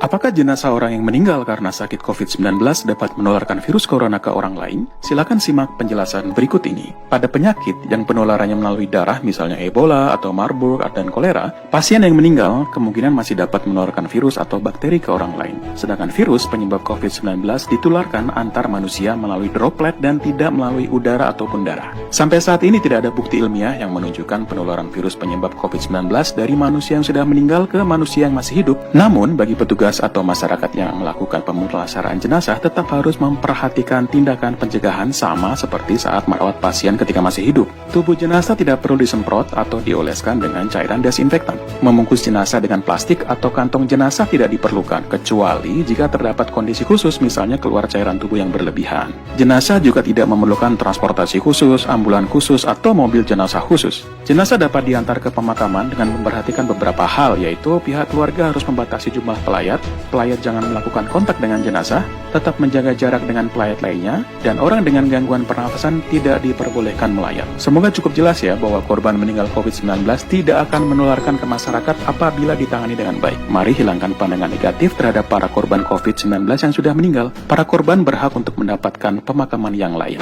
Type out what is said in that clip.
Apakah jenazah orang yang meninggal karena sakit COVID-19 dapat menularkan virus corona ke orang lain? Silakan simak penjelasan berikut ini. Pada penyakit yang penularannya melalui darah, misalnya Ebola atau Marburg dan kolera, pasien yang meninggal kemungkinan masih dapat menularkan virus atau bakteri ke orang lain. Sedangkan virus penyebab COVID-19 ditularkan antar manusia melalui droplet dan tidak melalui udara ataupun darah. Sampai saat ini tidak ada bukti ilmiah yang menunjukkan penularan virus penyebab COVID-19 dari manusia yang sudah meninggal ke manusia yang masih hidup. Namun, bagi petugas atau masyarakat yang melakukan pemulasaran jenazah tetap harus memperhatikan tindakan pencegahan sama seperti saat merawat pasien ketika masih hidup. Tubuh jenazah tidak perlu disemprot atau dioleskan dengan cairan desinfektan. Membungkus jenazah dengan plastik atau kantong jenazah tidak diperlukan, kecuali jika terdapat kondisi khusus, misalnya keluar cairan tubuh yang berlebihan. Jenazah juga tidak memerlukan transportasi khusus, ambulan khusus, atau mobil jenazah khusus. Jenazah dapat diantar ke pemakaman dengan memperhatikan beberapa hal, yaitu pihak keluarga harus membatasi jumlah pelayat jangan melakukan kontak dengan jenazah, tetap menjaga jarak dengan pelayat lainnya, dan orang dengan gangguan pernafasan tidak diperbolehkan melayat. Semoga cukup jelas ya bahwa korban meninggal COVID-19 tidak akan menularkan ke masyarakat apabila ditangani dengan baik. Mari hilangkan pandangan negatif terhadap para korban COVID-19 yang sudah meninggal. Para korban berhak untuk mendapatkan pemakaman yang layak.